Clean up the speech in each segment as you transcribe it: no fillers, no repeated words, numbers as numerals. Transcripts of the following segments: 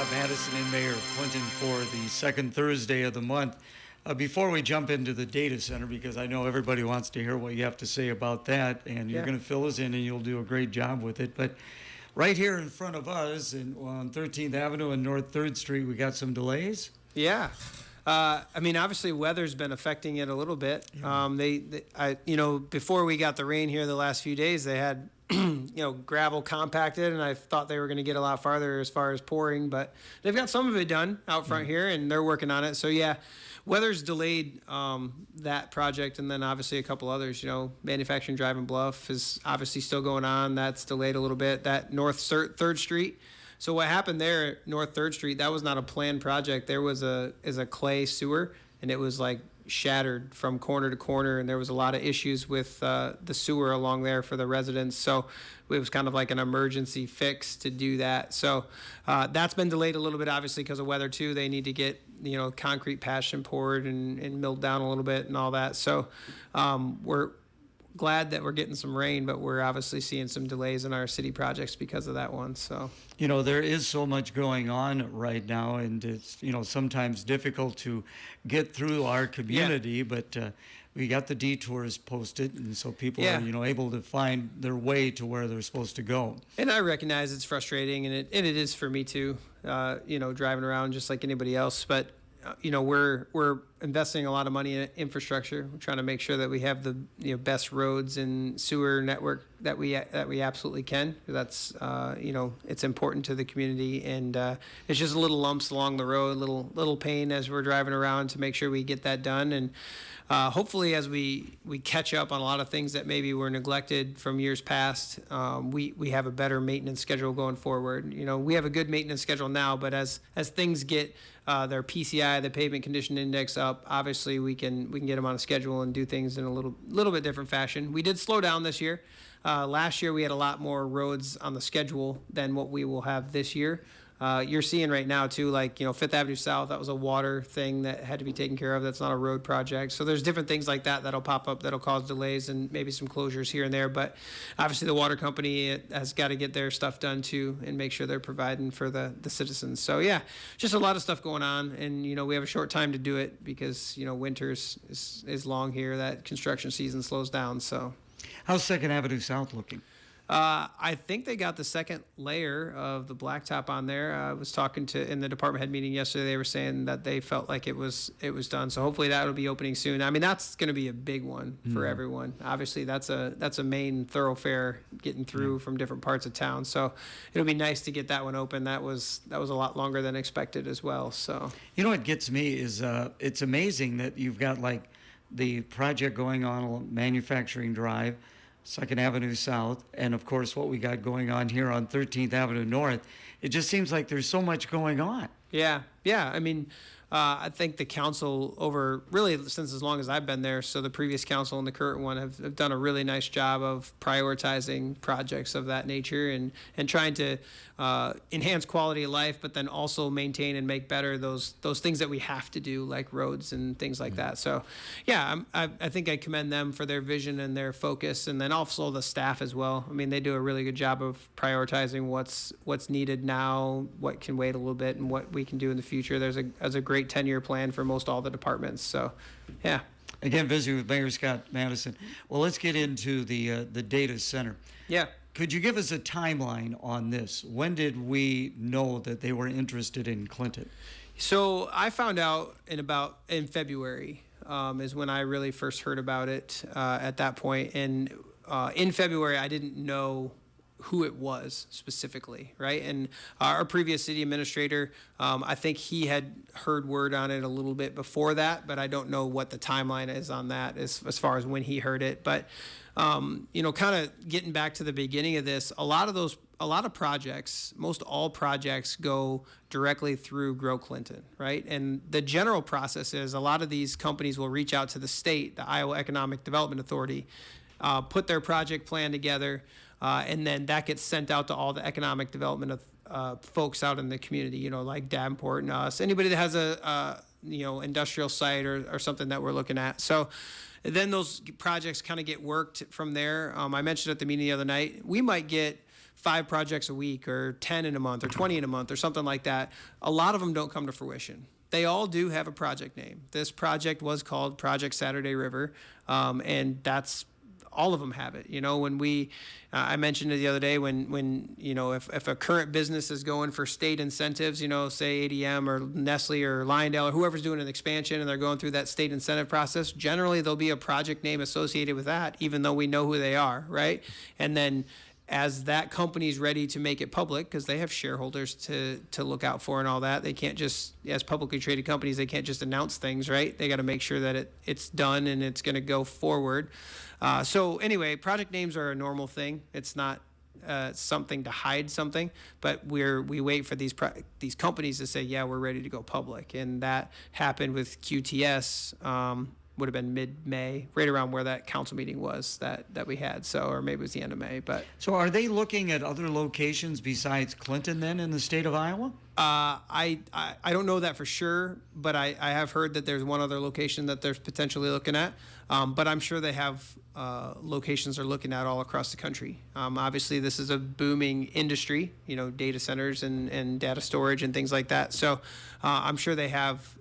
Scott Maddasion and Mayor Clinton for the second Thursday of the month. Before we jump into the data center, because I know everybody wants to hear what you have to say about that, and you're going to fill us in and you'll do a great job with it. But right here in front of us on 13th Avenue and North 3rd Street, we got some delays. Yeah. Obviously weather's been affecting it a little bit. Before we got the rain here the last few days, they had, gravel compacted, and I thought they were going to get a lot farther as far as pouring, but they've got some of it done out front here, and they're working on it. So yeah, weather's delayed that project, and then obviously a couple others. Manufacturing Drive and Bluff is obviously still going on. That's delayed a little bit. That North 3rd Street. So what happened there at North 3rd Street, that was not a planned project. There was a clay sewer, and it was like shattered from corner to corner, and there was a lot of issues with the sewer along there for the residents. So it was kind of like an emergency fix to do that. So that's been delayed a little bit, obviously, because of weather too. They need to get concrete patched and poured and milled down a little bit and all that. So we're glad that we're getting some rain, but we're obviously seeing some delays in our city projects because of that one. So there is so much going on right now, and it's sometimes difficult to get through our community, but we got the detours posted, and so people are able to find their way to where they're supposed to go. And I recognize it's frustrating, and it is for me too, driving around just like anybody else. But we're investing a lot of money in infrastructure. We're trying to make sure that we have the best roads and sewer network that we absolutely can. That's it's important to the community, and it's just little lumps along the road, little pain as we're driving around to make sure we get that done. And hopefully, as we catch up on a lot of things that maybe were neglected from years past, we have a better maintenance schedule going forward. We have a good maintenance schedule now, but as things get their PCI, the pavement condition index, up, obviously we can get them on a schedule and do things in a little bit different fashion. We did slow down this year. Last year we had a lot more roads on the schedule than what we will have this year. You're seeing right now too, like, Fifth Avenue South, that was a water thing that had to be taken care of. That's not a road project. So there's different things like that that'll pop up that'll cause delays and maybe some closures here and there. But obviously the water company has got to get their stuff done too and make sure they're providing for the citizens. So yeah, just a lot of stuff going on. And, we have a short time to do it because, winter is long here. That construction season slows down. So how's 2nd Avenue South looking? I think they got the second layer of the blacktop on there. I was talking in the department head meeting yesterday. They were saying that they felt like it was done. So hopefully that will be opening soon. I mean, that's going to be a big one for everyone. Obviously, that's a main thoroughfare getting through from different parts of town. So it'll be nice to get that one open. That was a lot longer than expected as well. So what gets me is it's amazing that you've got like the project going on along Manufacturing Drive, 2nd Avenue South, and of course what we got going on here on 13th Avenue North. It just seems like there's so much going on. Yeah. I mean, I think the council over really since as long as I've been there, so the previous council and the current one have done a really nice job of prioritizing projects of that nature and trying to enhance quality of life, but then also maintain and make better those things that we have to do, like roads and things like that. So yeah, I think I commend them for their vision and their focus, and then also the staff as well. I mean, they do a really good job of prioritizing what's needed now, what can wait a little bit, and what we can do in the future. There's a great 10-year plan for most all the departments. So yeah. Again, visiting with Mayor Scott Maddasion. Well, let's get into the data center. Yeah. Could you give us a timeline on this? When did we know that they were interested in Clinton? So I found out in February is when I really first heard about it at that point. And in February, I didn't know who it was specifically, right? And our previous city administrator, I think he had heard word on it a little bit before that, but I don't know what the timeline is on that as far as when he heard it. But kind of getting back to the beginning of this, a lot of projects, most all projects go directly through Grow Clinton, right? And the general process is a lot of these companies will reach out to the state, the Iowa Economic Development Authority, put their project plan together, and then that gets sent out to all the economic development folks out in the community, like Davenport and us, anybody that has a industrial site or something that we're looking at. So then those projects kind of get worked from there. I mentioned at the meeting the other night, we might get 5 projects a week or 10 in a month or 20 in a month or something like that, a lot of them don't come to fruition. They all do have a project name. This project was called Project Saturday River, and that's all of them have it. When I mentioned it the other day, when if a current business is going for state incentives, say ADM or Nestle or Lyondale or whoever's doing an expansion and they're going through that state incentive process, generally there'll be a project name associated with that, even though we know who they are, right? And then as that company's ready to make it public, because they have shareholders to look out for and all that, they can't just, as publicly traded companies, they can't just announce things, right? They got to make sure that it's done and it's going to go forward. So anyway, project names are a normal thing. It's not something to hide something, but we wait for these companies to say, yeah, we're ready to go public. And that happened with QTS. Would have been mid-May, right around where that council meeting was that we had. So, or maybe it was the end of May. But so, are they looking at other locations besides Clinton then in the state of Iowa? I don't know that for sure, but I have heard that there's one other location that they're potentially looking at. But I'm sure they have locations they're looking at all across the country. Obviously, this is a booming industry, data centers and data storage and things like that. So I'm sure they have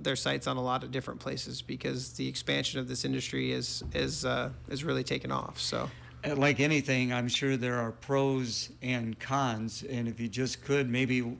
their sights on a lot of different places because the expansion of this industry is really taken off. So. Like anything, I'm sure there are pros and cons, and if you just could, maybe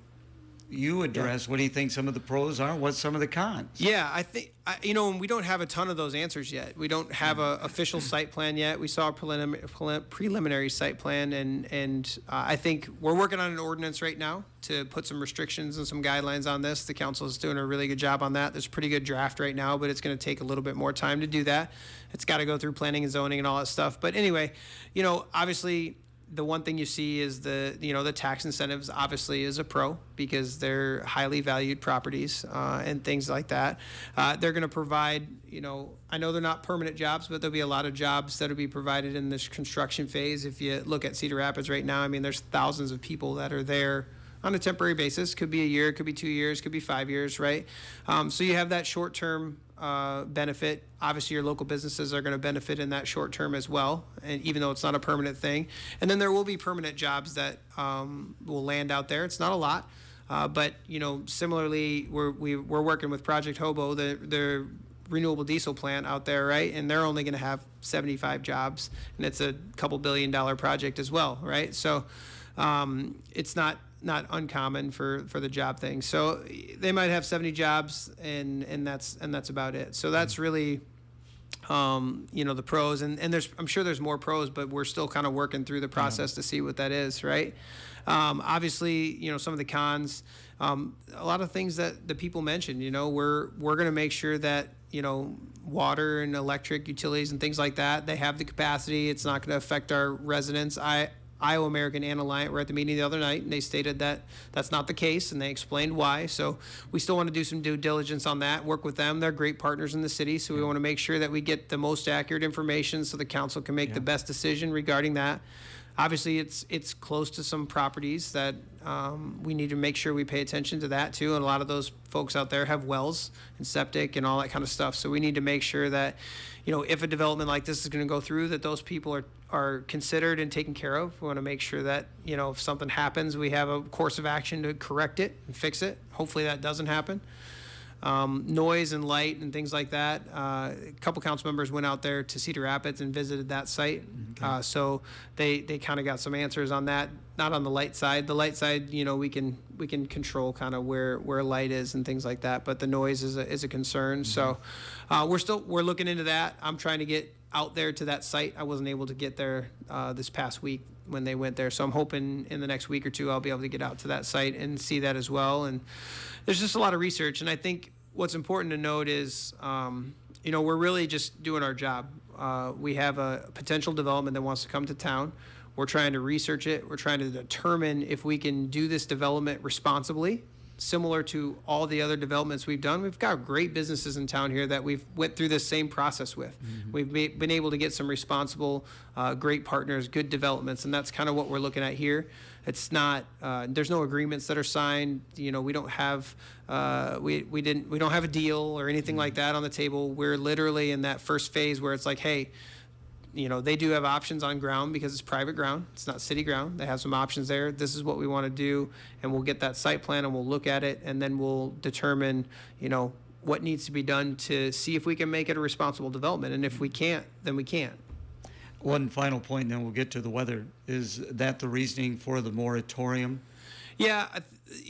you address what do you think some of the pros are, what's some of the cons? Yeah, I think, we don't have a ton of those answers yet. We don't have an official site plan yet. We saw a preliminary site plan, and I think we're working on an ordinance right now to put some restrictions and some guidelines on this. The council is doing a really good job on that. There's a pretty good draft right now, but it's going to take a little bit more time to do that. It's got to go through planning and zoning and all that stuff. But anyway, obviously, the one thing you see is the tax incentives obviously is a pro because they're highly valued properties and things like that. They're going to provide, I know they're not permanent jobs, but there'll be a lot of jobs that'll be provided in this construction phase. If you look at Cedar Rapids right now, there's thousands of people that are there on a temporary basis. Could be a year, could be 2 years, could be 5 years, right? So you have that short-term benefit. Obviously, your local businesses are going to benefit in that short term as well, and even though it's not a permanent thing. And then there will be permanent jobs that will land out there. It's not a lot, but similarly, we're working with Project Hobo, the renewable diesel plant out there, right? And they're only going to have 75 jobs, and it's a couple $1 billion project as well, right? So it's not uncommon for the job thing. So they might have 70 jobs and that's about it. So that's really the pros and I'm sure there's more pros, but we're still kind of working through the process to see what that is, right? Obviously, some of the cons, a lot of things that the people mentioned, we're going to make sure that water and electric utilities and things like that, they have the capacity. It's not going to affect our residents. Iowa American and Alliant were at the meeting the other night, and they stated that that's not the case, and they explained why. So we still want to do some due diligence on that, work with them. They're great partners in the city, so we want to make sure that we get the most accurate information so the council can make the best decision regarding that. Obviously, it's close to some properties that we need to make sure we pay attention to that too. And a lot of those folks out there have wells and septic and all that kind of stuff. So we need to make sure that, if a development like this is going to go through, that those people are considered and taken care of. We want to make sure that, if something happens, we have a course of action to correct it and fix it. Hopefully that doesn't happen. Noise and light and things like that. A couple council members went out there to Cedar Rapids and visited that site. Okay. So they kind of got some answers on that. Not on the light side. The light side, we can control kind of where light is and things like that. But the noise is a concern. So we're looking into that. I'm trying to get out there to that site. I wasn't able to get there this past week when they went there. So I'm hoping in the next week or two I'll be able to get out to that site and see that as well. And there's just a lot of research. And I think what's important to note is, we're really just doing our job. We have a potential development that wants to come to town. We're trying to research it. We're trying to determine if we can do this development responsibly, similar to all the other developments we've done. We've got great businesses in town here that we've went through this same process with. Mm-hmm. We've been able to get some responsible, great partners, good developments, and that's kind of what we're looking at here. It's not. There's no agreements that are signed. We don't have. We don't have a deal or anything like that on the table. We're literally in that first phase where it's like, hey, They do have options on ground because it's private ground. It's not city ground. They have some options there. This is what we want to do, and we'll get that site plan and we'll look at it, and then we'll determine, what needs to be done to see if we can make it a responsible development. And if we can't, then we can't. One final point, and then we'll get to the weather. Is that the reasoning for the moratorium? Yeah,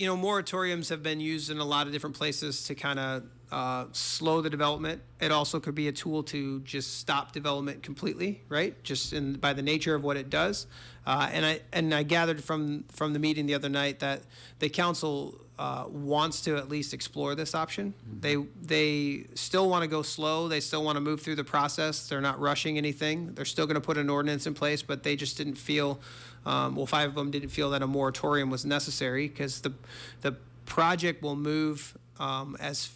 moratoriums have been used in a lot of different places to kind of slow the development. It also could be a tool to just stop development completely, right? Just by the nature of what it does. And I gathered from the meeting the other night that the council wants to at least explore this option. Mm-hmm. They still want to go slow. They still want to move through the process. They're not rushing anything. They're still going to put an ordinance in place, but they just didn't feel. 5 of them didn't feel that a moratorium was necessary because the project will move as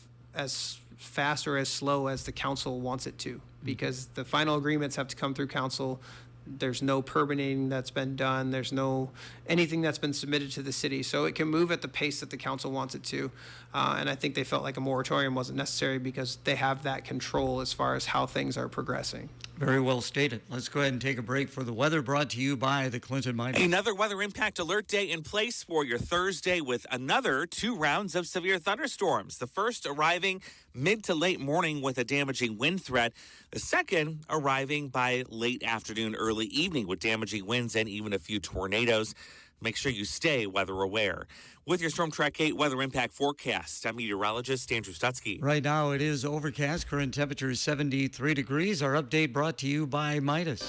fast or as slow as the council wants it to, because the final agreements have to come through council. There's no permitting that's been done. There's no anything that's been submitted to the city. So it can move at the pace that the council wants it to. And I think they felt like a moratorium wasn't necessary because they have that control as far as how things are progressing. Very well stated. Let's go ahead and take a break for the weather, brought to you by the Clinton Midas. Another weather impact alert day in place for your Thursday with another 2 rounds of severe thunderstorms. The first arriving mid to late morning with a damaging wind threat. The second arriving by late afternoon, early evening with damaging winds and even a few tornadoes. Make sure you stay weather aware. With your Storm Track 8 weather impact forecast, I'm meteorologist Andrew Stutzky. Right now it is overcast. Current temperature is 73 degrees. Our update brought to you by Midas.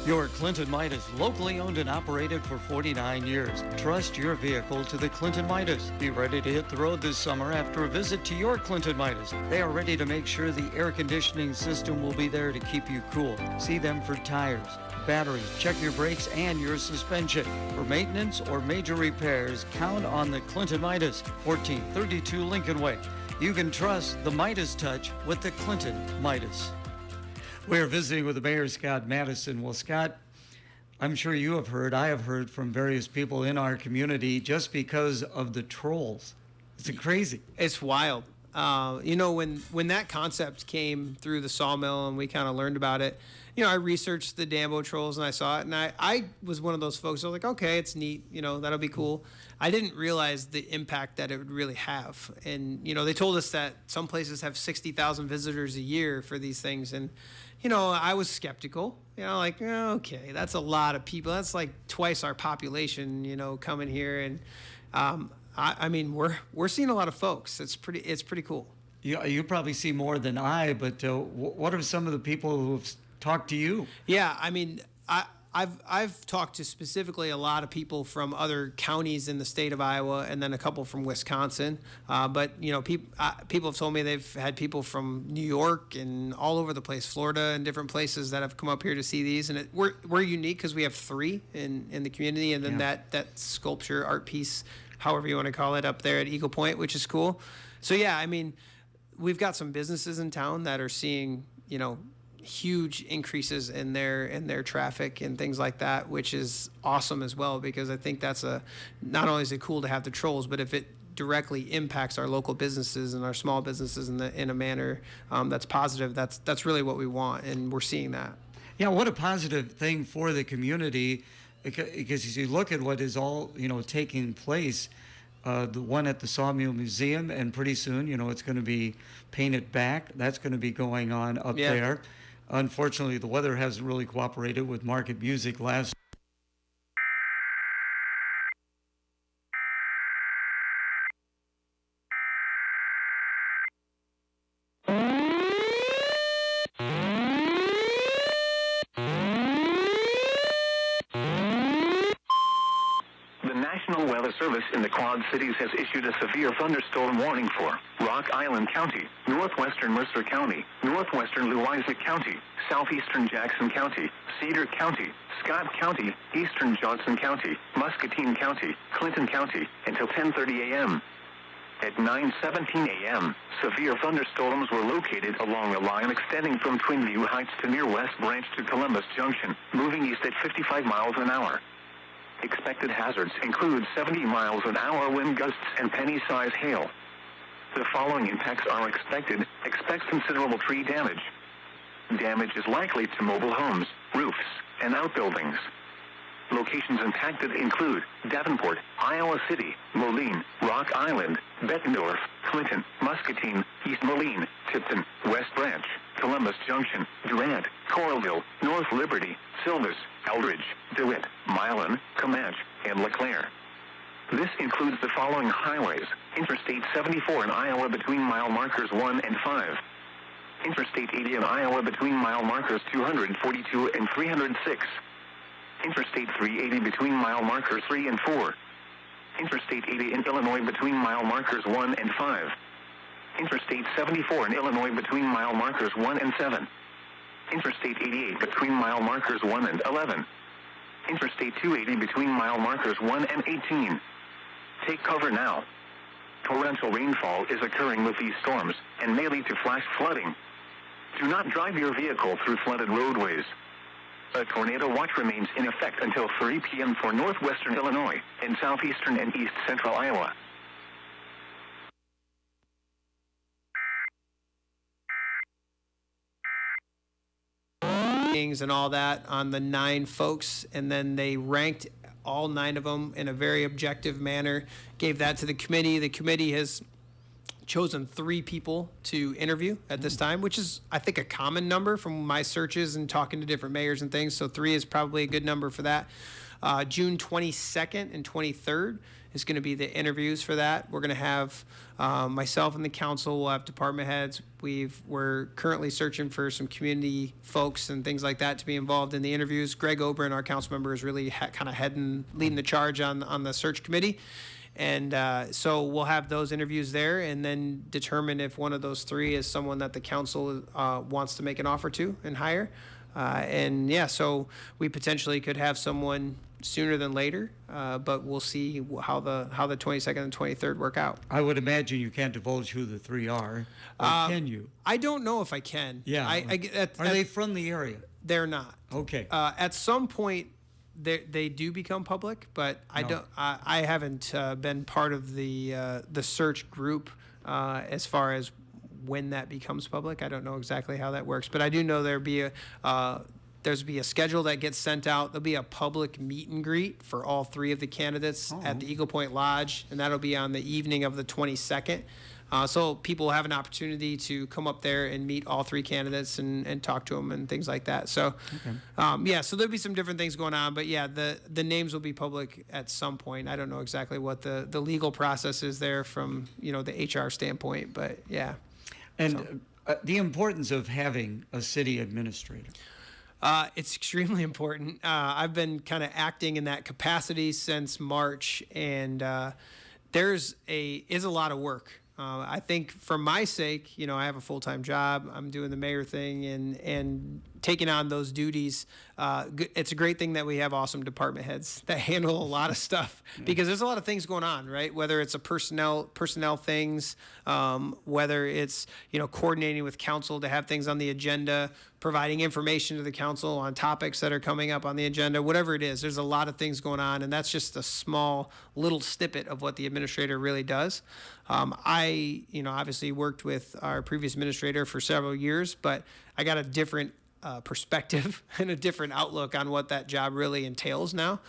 Your Clinton Midas, locally owned and operated for 49 years. Trust your vehicle to the Clinton Midas. Be ready to hit the road this summer after a visit to your Clinton Midas. They are ready to make sure the air conditioning system will be there to keep you cool. See them for tires, batteries, check your brakes and your suspension. For maintenance or major repairs, count on the Clinton Midas, 1432 Lincoln Way. You can trust the Midas touch with the Clinton Midas. We're visiting with the Mayor Scott Maddasion. Well, Scott, I'm sure you have heard, I have heard from various people in our community just because of the trolls. It's crazy. It's wild. When that concept came through the sawmill and we kind of learned about it, I researched the Dambo trolls and I saw it, and I was one of those folks. I was like, okay, it's neat, that'll be cool. I didn't realize the impact that it would really have. And, they told us that some places have 60,000 visitors a year for these things. And, I was skeptical, okay, that's a lot of people. That's like twice our population, coming here. And, we're seeing a lot of folks. It's pretty cool. You probably see more than I, but what are some of the people who've talked to you? Yeah, I've talked to specifically a lot of people from other counties in the state of Iowa, and then a couple from Wisconsin. But people have told me they've had people from New York and all over the place, Florida and different places that have come up here to see these. And we're unique because we have 3 in the community, and then that sculpture art piece, however you want to call it, up there at Eagle Point, which is cool. So yeah, we've got some businesses in town that are seeing huge increases in their traffic and things like that, which is awesome as well, because I think that's not only is it cool to have the trolls, but if it directly impacts our local businesses and our small businesses in a manner that's positive, that's really what we want, and we're seeing that. Yeah, what a positive thing for the community, because as you look at what is all taking place, the one at the Sawmill Museum, and pretty soon it's going to be painted back. That's going to be going on up there. Unfortunately, the weather hasn't really cooperated with market music last. National Weather Service in the Quad Cities has issued a severe thunderstorm warning for Rock Island County, northwestern Mercer County, northwestern Louisa County, southeastern Jackson County, Cedar County, Scott County, eastern Johnson County, Muscatine County, Clinton County, until 10:30 a.m. At 9:17 a.m., severe thunderstorms were located along a line extending from Twin View Heights to near West Branch to Columbus Junction, moving east at 55 miles an hour. Expected hazards include 70 miles an hour wind gusts and penny-size hail. The following impacts are expected. Expect considerable tree damage. Damage is likely to mobile homes, roofs, and outbuildings. Locations impacted include Davenport, Iowa City, Moline, Rock Island, Bettendorf, Clinton, Muscatine, East Moline, Tipton, West Branch, Columbus Junction, Durant, Coralville, North Liberty, Silvis, Eldridge, DeWitt, Milan, Comanche, and LeClaire. This includes the following highways: Interstate 74 in Iowa between mile markers 1 and 5. Interstate 80 in Iowa between mile markers 242 and 306. Interstate 380 between mile markers 3 and 4. Interstate 80 in Illinois between mile markers 1 and 5. Interstate 74 in Illinois between mile markers 1 and 7. Interstate 88 between mile markers 1 and 11. Interstate 280 between mile markers 1 and 18. Take cover now. Torrential rainfall is occurring with these storms and may lead to flash flooding. Do not drive your vehicle through flooded roadways. A tornado watch remains in effect until 3 p.m. for northwestern Illinois and southeastern and east central Iowa. And all that on the 9 folks, and then they ranked all 9 of them in a very objective manner, gave that to the committee. The committee has chosen 3 people to interview at this time, which is, I think, a common number from my searches and talking to different mayors and things. So 3 is probably a good number for that. June 22nd and 23rd is going to be the interviews for that. We're going to have myself and the council. We'll have department heads. We're currently searching for some community folks and things like that to be involved in the interviews. Greg Oberon, our council member, is really kind of leading the charge on the search committee. And so we'll have those interviews there and then determine if one of those 3 is someone that the council wants to make an offer to and hire. And yeah, so we potentially could have someone sooner than later, but we'll see how the 22nd and 23rd work out. I would imagine you can't divulge who the 3 are, or can you? I don't know if I can. Yeah. Are they from the area? They're not. Okay. At some point, they do become public, but I haven't been part of the search group as far as when that becomes public. I don't know exactly how that works, but I do know there'll be a schedule that gets sent out. There'll be a public meet and greet for all 3 of the candidates at the Eagle Point Lodge, and that'll be on the evening of the 22nd. So people will have an opportunity to come up there and meet all 3 candidates and talk to them and things like that. So, so there'll be some different things going on. But yeah, the names will be public at some point. I don't know exactly what the legal process is there from the HR standpoint, but yeah. And the importance of having a city administrator. It's extremely important. I've been kind of acting in that capacity since March, and is a lot of work. I think for my sake, I have a full-time job. I'm doing the mayor thing and taking on those duties. It's a great thing that we have awesome department heads that handle a lot of stuff because there's a lot of things going on, right? Whether it's a personnel things, whether it's, coordinating with council to have things on the agenda, providing information to the council on topics that are coming up on the agenda, whatever it is, there's a lot of things going on. And that's just a small little snippet of what the administrator really does. I obviously worked with our previous administrator for several years, but I got a different perspective and a different outlook on what that job really entails now.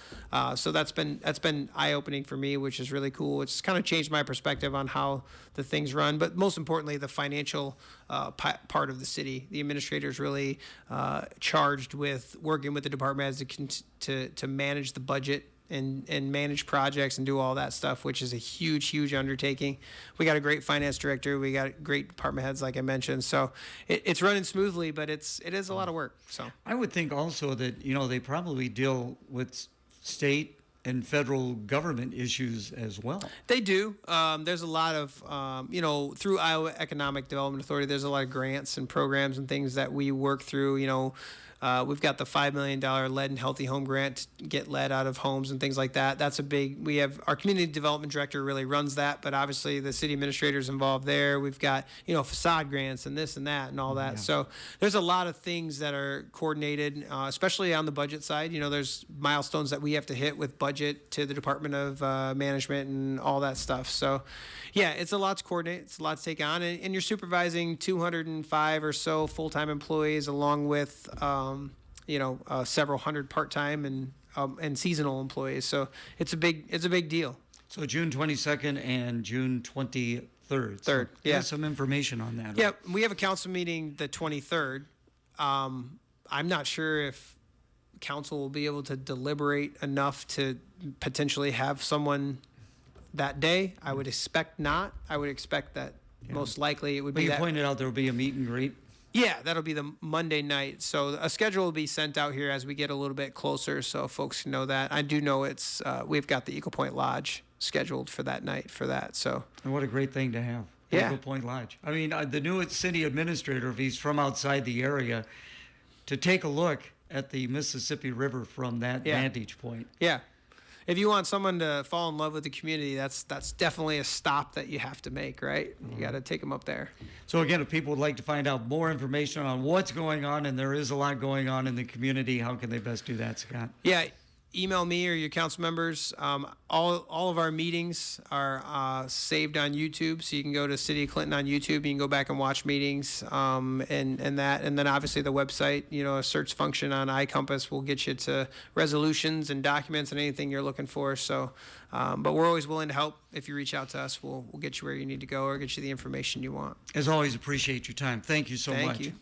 So that's been eye-opening for me, which is really cool. It's kind of changed my perspective on how the things run, but most importantly, the financial part of the city. The administrator is really charged with working with the department heads to manage the budget and manage projects and do all that stuff, which is a huge undertaking. We got a great finance director. We got great department heads, like I mentioned. So it's running smoothly, but it is a lot of work. So I would think also that, they probably deal with state and federal government issues as well. They do. There's a lot of, through Iowa Economic Development Authority, there's a lot of grants and programs and things that we work through, We've got the $5 million lead and healthy home grant to get lead out of homes and things like that. That's a big, we have, our community development director really runs that, but obviously the city administrator's involved there. We've got, facade grants and this and that and all that. Yeah. So there's a lot of things that are coordinated, especially on the budget side. There's milestones that we have to hit with budget to the Department of Management and all that stuff. So yeah, it's a lot to coordinate. It's a lot to take on. And you're supervising 205 or so full-time employees along with, several hundred part-time and seasonal employees. So it's a big deal. So June 22nd and June 23rd. So yeah. there's some information on that. Yeah, we have a council meeting the 23rd. I'm not sure if council will be able to deliberate enough to potentially have someone that day. I would expect not. I would expect that most likely it would But be you that. pointed out there will be a meet and greet. Yeah, that'll be the Monday night. So a schedule will be sent out here as we get a little bit closer, so folks can know that. I do know it's we've got the Eagle Point Lodge scheduled for that night for that. So And what a great thing to have. Yeah. Eagle Point Lodge. I mean, the new city administrator, if he's from outside the area, to take a look at the Mississippi River from that Yeah. vantage point. yeah, if you want someone to fall in love with the community, that's definitely a stop that you have to make, right? You got to take them up there. So again, if people would like to find out more information on what's going on, and there is a lot going on in the community, how can they best do that, Scott? Yeah, email me or your council members. All of our meetings are saved on YouTube, so you can go to City of Clinton on YouTube. You can go back and watch meetings, and that, and then obviously the website. A search function on iCompass will get you to resolutions and documents and anything you're looking for. So, but we're always willing to help. If you reach out to us, we'll get you where you need to go or get you the information you want. As always, appreciate your time. Thank you so much. Thank you.